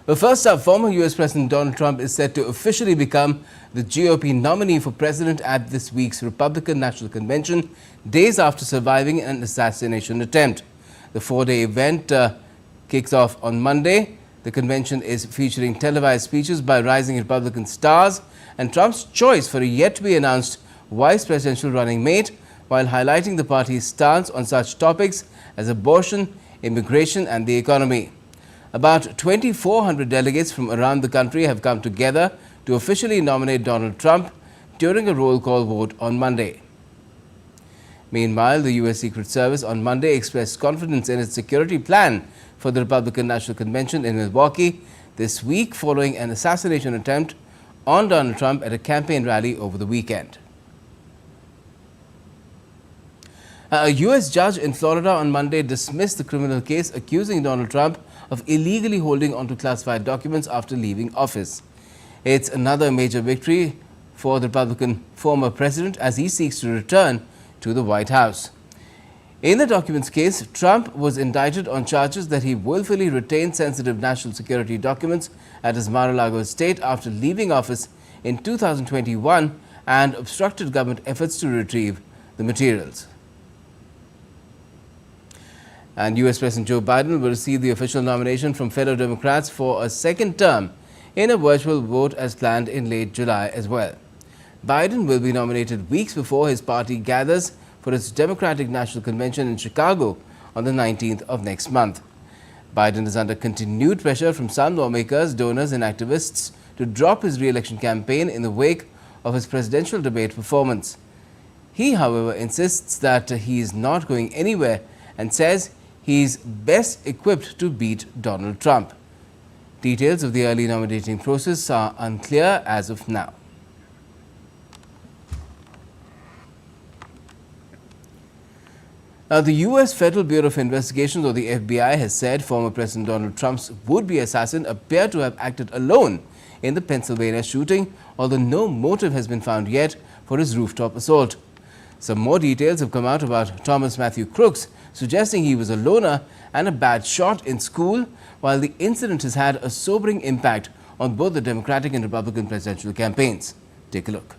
Well, first up, former U.S. President Donald Trump is set to officially become the GOP nominee for president at this week's Republican National Convention, days after surviving an assassination attempt. The four-day event kicks off on Monday. The convention is featuring televised speeches by rising Republican stars and Trump's choice for a yet-to-be-announced vice presidential running mate, while highlighting the party's stance on such topics as abortion, immigration and the economy. About 2,400 delegates from around the country have come together to officially nominate Donald Trump during a roll call vote on Monday. Meanwhile, the U.S. Secret Service on Monday expressed confidence in its security plan for the Republican National Convention in Milwaukee this week following an assassination attempt on Donald Trump at a campaign rally over the weekend. A U.S. judge in Florida on Monday dismissed the criminal case accusing Donald Trump of illegally holding onto classified documents after leaving office. It's another major victory for the Republican former president as he seeks to return to the White House. In the documents case, Trump was indicted on charges that he willfully retained sensitive national security documents at his Mar-a-Lago estate after leaving office in 2021 and obstructed government efforts to retrieve the materials. And U.S. President Joe Biden will receive the official nomination from fellow Democrats for a second term in a virtual vote as planned in late July as well. Biden will be nominated weeks before his party gathers for its Democratic National Convention in Chicago on the 19th of next month. Biden is under continued pressure from some lawmakers, donors and activists to drop his re-election campaign in the wake of his presidential debate performance. He, however, insists that he is not going anywhere and says he's best equipped to beat Donald Trump. Details of the early nominating process are unclear as of now. Now, the U.S. Federal Bureau of Investigations, or the FBI, has said former President Donald Trump's would-be assassin appeared to have acted alone in the Pennsylvania shooting, although no motive has been found yet for his rooftop assault. Some more details have come out about Thomas Matthew Crooks, suggesting he was a loner and a bad shot in school, while the incident has had a sobering impact on both the Democratic and Republican presidential campaigns. Take a look.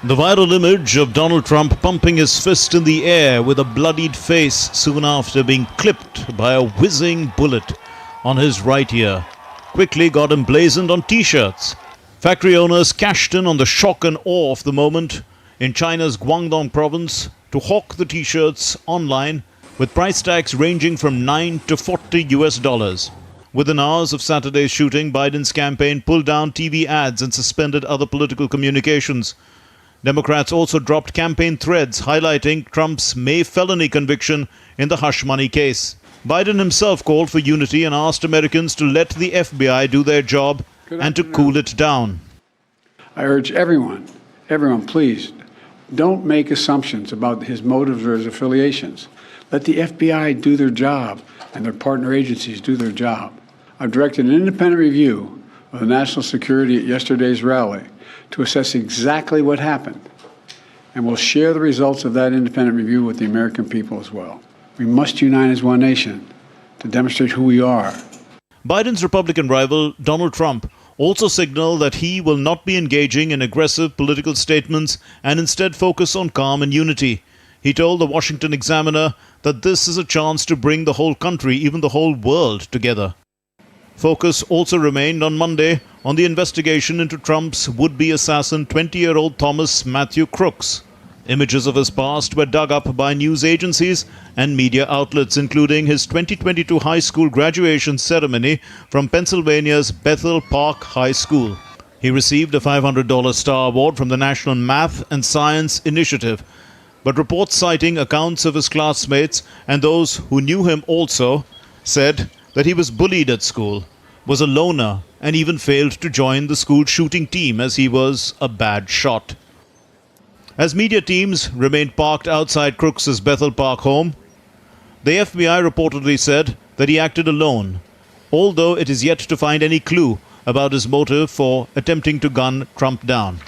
The viral image of Donald Trump pumping his fist in the air with a bloodied face soon after being clipped by a whizzing bullet on his right ear quickly got emblazoned on T-shirts. Factory owners cashed in on the shock and awe of the moment in China's Guangdong province to hawk the T-shirts online with price tags ranging from $9 to $40 US. Within hours of Saturday's shooting, Biden's campaign pulled down TV ads and suspended other political communications. Democrats also dropped campaign threads highlighting Trump's May felony conviction in the hush money case. Biden himself called for unity and asked Americans to let the FBI do their job and to cool it down. I urge everyone, please, don't make assumptions about his motives or his affiliations. Let the FBI do their job and their partner agencies do their job. I've directed an independent review of the national security at yesterday's rally to assess exactly what happened, and we'll share the results of that independent review with the American people as well. We must unite as one nation to demonstrate who we are. Biden's Republican rival, Donald Trump, also signaled that he will not be engaging in aggressive political statements and instead focus on calm and unity. He told the Washington Examiner that this is a chance to bring the whole country, even the whole world, together. Focus also remained on Monday on the investigation into Trump's would-be assassin, 20-year-old Thomas Matthew Crooks. Images of his past were dug up by news agencies and media outlets, including his 2022 high school graduation ceremony from Pennsylvania's Bethel Park High School. He received a $500 Star Award from the National Math and Science Initiative, but reports citing accounts of his classmates and those who knew him also said that he was bullied at school, was a loner, and even failed to join the school shooting team as he was a bad shot. As media teams remained parked outside Crooks' Bethel Park home, the FBI reportedly said that he acted alone, although it is yet to find any clue about his motive for attempting to gun Trump down.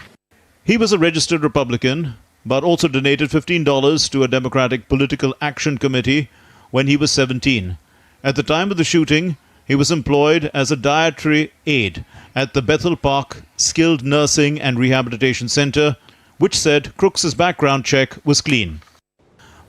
He was a registered Republican, but also donated $15 to a Democratic Political Action Committee when he was 17. At the time of the shooting, he was employed as a dietary aide at the Bethel Park Skilled Nursing and Rehabilitation Center, which said Crooks's background check was clean.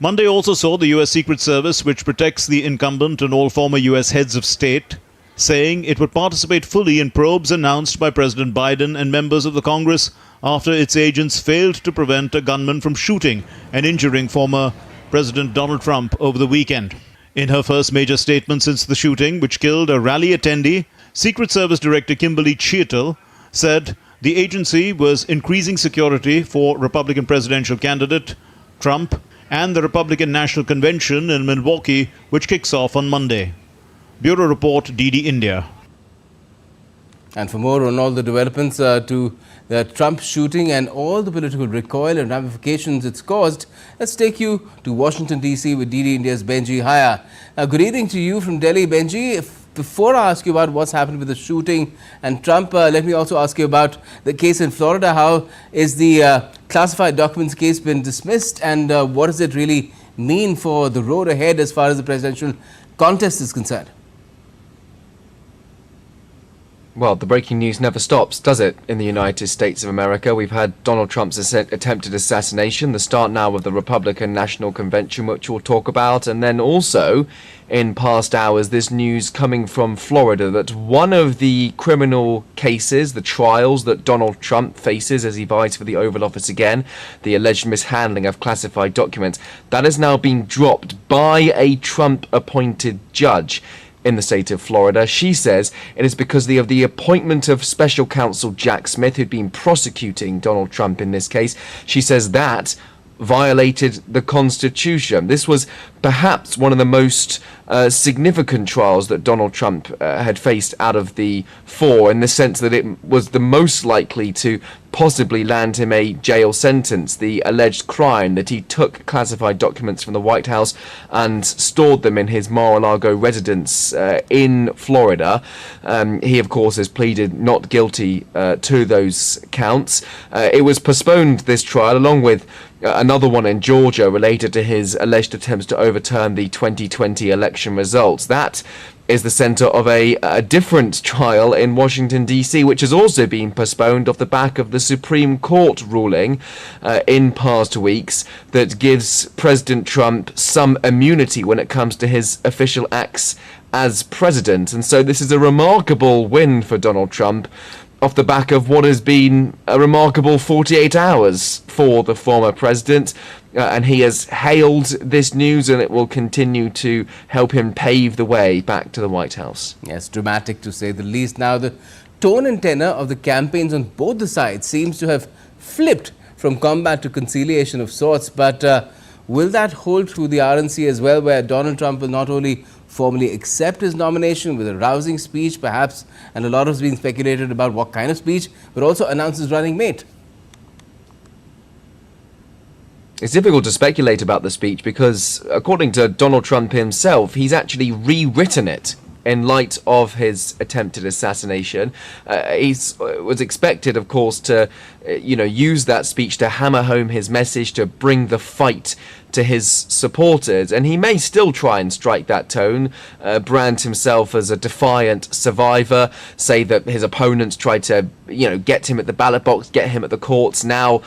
Monday also saw the U.S. Secret Service, which protects the incumbent and all former U.S. heads of state, saying it would participate fully in probes announced by President Biden and members of the Congress after its agents failed to prevent a gunman from shooting and injuring former President Donald Trump over the weekend. In her first major statement since the shooting, which killed a rally attendee, Secret Service Director Kimberly Cheatle said the agency was increasing security for Republican presidential candidate Trump and the Republican National Convention in Milwaukee, which kicks off on Monday. Bureau Report, DD India. And for more on all the developments to the Trump shooting and all the political recoil and ramifications it's caused, let's take you to Washington, D.C. with DD India's Benji Haya. Good evening to you from Delhi, Benji. Before I ask you about what's happened with the shooting and Trump, let me also ask you about the case in Florida. How is the classified documents case been dismissed, and what does it really mean for the road ahead as far as the presidential contest is concerned? Well, the breaking news never stops, does it, in the United States of America? We've had Donald Trump's attempted assassination, the start now of the Republican National Convention, which we'll talk about, and then also, in past hours, this news coming from Florida that one of the criminal cases, the trials that Donald Trump faces as he vies for the Oval Office again, the alleged mishandling of classified documents, that has now been dropped by a Trump-appointed judge in the state of Florida. She says it is because of the appointment of special counsel Jack Smith, who'd been prosecuting Donald Trump in this case. She says that violated the Constitution. This was perhaps one of the most significant trials that Donald Trump had faced out of the four, in the sense that it was the most likely to possibly land him a jail sentence. The alleged crime that he took classified documents from the White House and stored them in his Mar-a-Lago residence in Florida. He, of course, has pleaded not guilty to those counts. It was postponed, this trial, along with another one in Georgia related to his alleged attempts to overturn the 2020 election results. That is the centre of a different trial in Washington, D.C., which has also been postponed off the back of the Supreme Court ruling in past weeks that gives President Trump some immunity when it comes to his official acts as president. And so this is a remarkable win for Donald Trump off the back of what has been a remarkable 48 hours for the former president. And he has hailed this news, and it will continue to help him pave the way back to the White House. Yes, dramatic to say the least. Now, the tone and tenor of the campaigns on both the sides seems to have flipped from combat to conciliation of sorts. But will that hold through the RNC as well, where Donald Trump will not only formally accept his nomination with a rousing speech, perhaps, and a lot has been speculated about what kind of speech, but also announce his running mate? It's difficult to speculate about the speech because, according to Donald Trump himself, he's actually rewritten it in light of his attempted assassination. He was expected, of course, to use that speech to hammer home his message, to bring the fight to his supporters, and he may still try and strike that tone, brand himself as a defiant survivor, say that his opponents tried to get him at the ballot box, get him at the courts now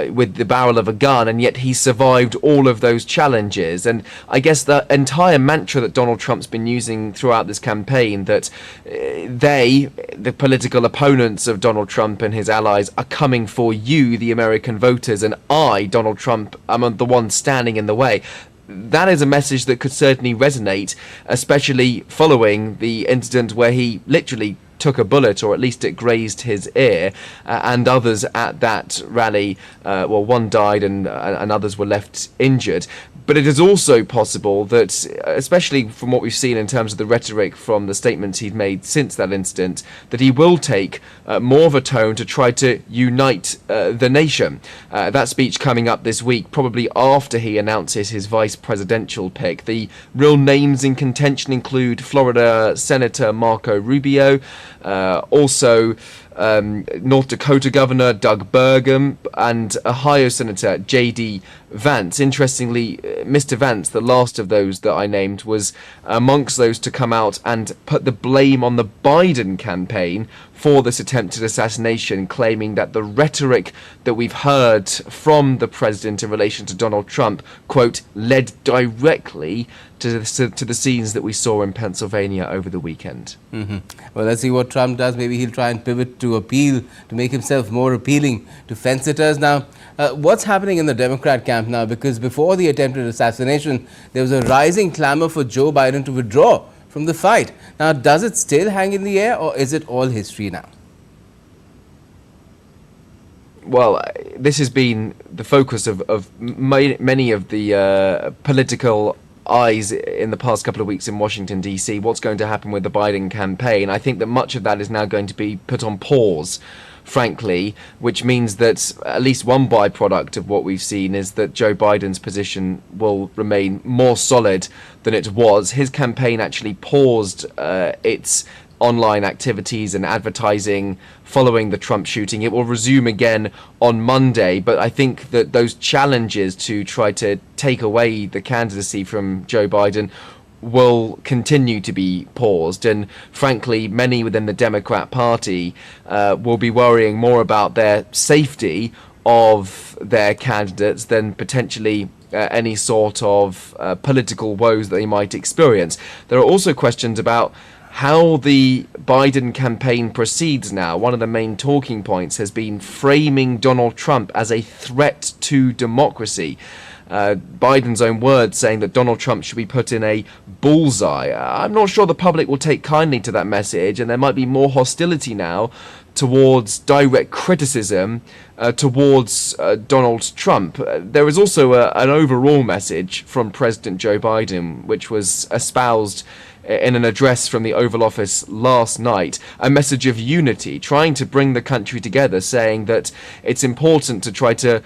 with the barrel of a gun, and yet he survived all of those challenges. And I guess the entire mantra that Donald Trump's been using throughout this campaign, that the political opponents of Donald Trump and his allies, are coming for you, the American voters, and I, Donald Trump, am the one standing in the way. That is a message that could certainly resonate, especially following the incident where he literally took a bullet, or at least it grazed his ear, and others at that rally, one died and others were left injured. But it is also possible that, especially from what we've seen in terms of the rhetoric from the statements he'd made since that incident, that he will take more of a tone to try to unite the nation. That speech coming up this week, probably after he announces his vice presidential pick. The real names in contention include Florida Senator Marco Rubio, also North Dakota Governor Doug Burgum, and Ohio Senator J.D. Vance. Interestingly, Mr. Vance, the last of those that I named, was amongst those to come out and put the blame on the Biden campaign for this attempted assassination, claiming that the rhetoric that we've heard from the president in relation to Donald Trump, quote, led directly to the scenes that we saw in Pennsylvania over the weekend. Well, let's see what Trump does. Maybe he'll try and pivot to appeal, to make himself more appealing to fence-sitters. Now, what's happening in the Democrat camp now? Because before the attempted assassination, there was a rising clamor for Joe Biden to withdraw from the fight. Now, does it still hang in the air, or is it all history now? Well, this has been the focus of many of the political eyes in the past couple of weeks in Washington, D.C. What's going to happen with the Biden campaign? I think that much of that is now going to be put on pause, frankly, which means that at least one byproduct of what we've seen is that Joe Biden's position will remain more solid than it was. His campaign actually paused its online activities and advertising following the Trump shooting. It will resume again on Monday, but I think that those challenges to try to take away the candidacy from Joe Biden will continue to be paused, and frankly many within the Democrat Party will be worrying more about their safety of their candidates than potentially any sort of political woes that they might experience. There are also questions about how the Biden campaign proceeds now. One of the main talking points has been framing Donald Trump as a threat to democracy. Biden's own words saying that Donald Trump should be put in a bullseye. I'm not sure the public will take kindly to that message, and there might be more hostility now towards direct criticism towards Donald Trump. There is also an overall message from President Joe Biden, which was espoused in an address from the Oval Office last night, a message of unity, trying to bring the country together, saying that it's important to try to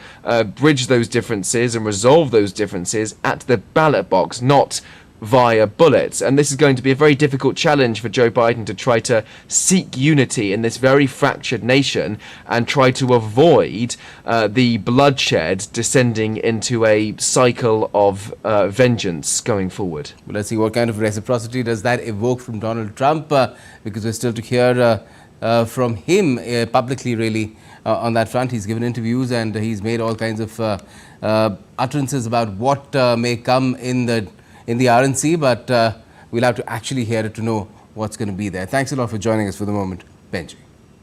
bridge those differences and resolve those differences at the ballot box, not via bullets. And this is going to be a very difficult challenge for Joe Biden to try to seek unity in this very fractured nation and try to avoid the bloodshed descending into a cycle of vengeance going forward. Well, let's see what kind of reciprocity does that evoke from Donald Trump, because we're still to hear from him publicly, really, on that front. He's given interviews and he's made all kinds of utterances about what may come in the RNC, but we'll have to actually hear it to know what's going to be there. Thanks a lot for joining us for the moment, Benji.